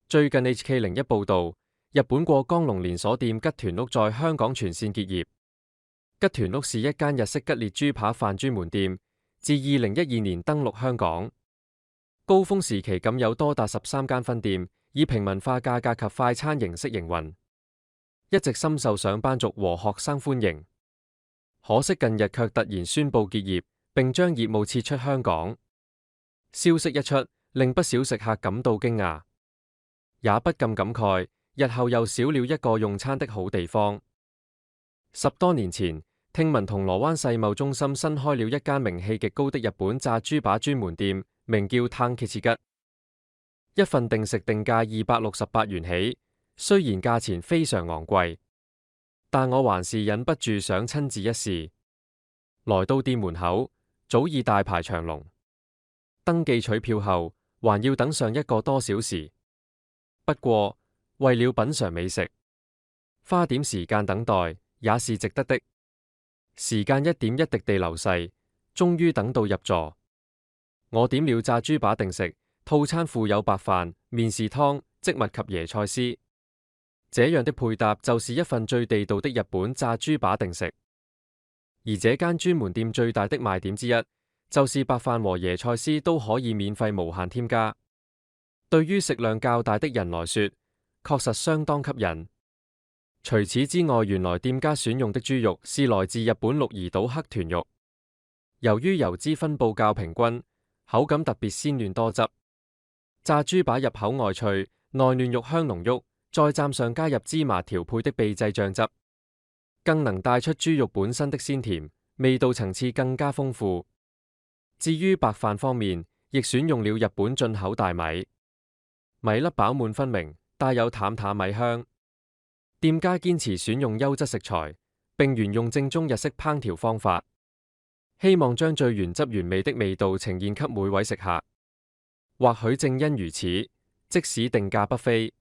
最近 HK01 報道，日本過江龍連鎖店吉團屋在香港全線結業。吉團屋是一間日式吉列豬扒飯專門店，自2012年登陸香港。高峰時期僅有多達13間分店，以平民化價格及快餐形式營運，一直深受上班族和學生歡迎。可惜近日卻突然宣布結業，並將業務撤出香港。消息一出，令不少食客感到驚訝，也不禁感慨，日後又少了一個用餐的好地方。10多年前，聽聞銅鑼灣世貿中心新開了一間名氣極高的日本炸豬扒專門店，名叫炭ケチ吉。一份定食定價268元起，雖然價錢非常昂貴，但我還是忍不住想親自一試。來到店門口，早已大排長龍，登記取票後還要等上1個多小時。不過為了品嘗美食，花點時間等待也是值得的。時間一點一滴地流逝，終於等到入座。我點了炸豬扒定食套餐，附有白飯、麵豉湯、漬物及椰菜絲。這樣的配搭就是一份最地道的日本炸豬扒定食。而這間專門店最大的賣點之一，就是白飯和椰菜絲都可以免費無限添加。對於食量較大的人來說，確實相當吸引。除此之外，原來店家選用的豬肉是來自日本鹿兒島黑豚肉，由於油脂分布較平均，口感特別鮮嫩多汁。炸豬扒入口外脆，內嫩肉香濃郁，再蘸上加入芝麻調配的秘製醬汁，更能帶出豬肉本身的鮮甜，味道層次更加豐富。至於白飯方面，亦選用了日本進口大米，米粒飽滿分明，帶有淡淡米香。店家堅持選用優質食材，並沿用正宗日式烹調方法，希望將最原汁原味的味道呈現給每位食客。或許正因如此，即使定價不菲，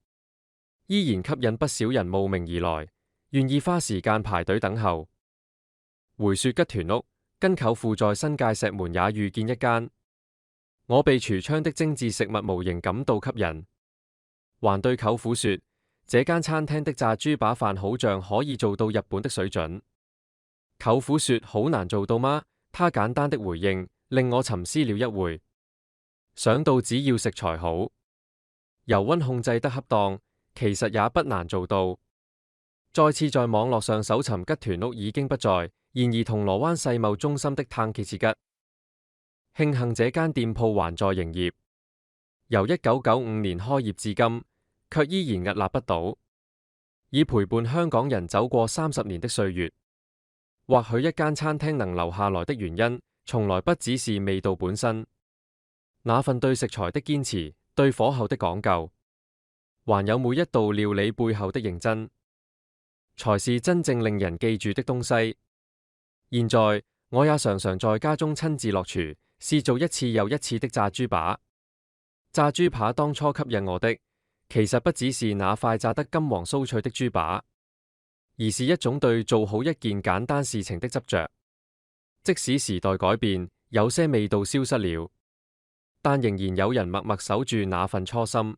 依然吸引不少人慕名而來，願意花時間排隊等候。回說吉團屋，跟舅父在新界石門也遇見一間，我被櫥窗的精緻食物模型感到吸引，還對舅父說，這間餐廳的炸豬扒飯好像可以做到日本的水準。舅父說，好難做到嗎？他簡單的回應令我沉思了一會，想到只要食材好，油溫控制得恰當，其實也不難做到。再次在網絡上搜尋吉團屋已經不在，然而銅鑼灣世貿中心的炭ケチ吉，慶幸這間店鋪還在營業，由1995年開業至今，卻依然屹立不倒，已陪伴香港人走過30年的歲月。或許一間餐廳能留下來的原因，從來不只是味道本身，那份對食材的堅持，對火候的講究，還有每一道料理背後的認真，才是真正令人記住的東西。現在我也常常在家中親自落廚，試做一次又一次的炸豬扒。炸豬扒當初吸引我的，其實不只是那塊炸得金黃酥脆的豬扒，而是一種對做好一件簡單事情的執着。即使時代改變，有些味道消失了，但仍然有人默默守住那份初心。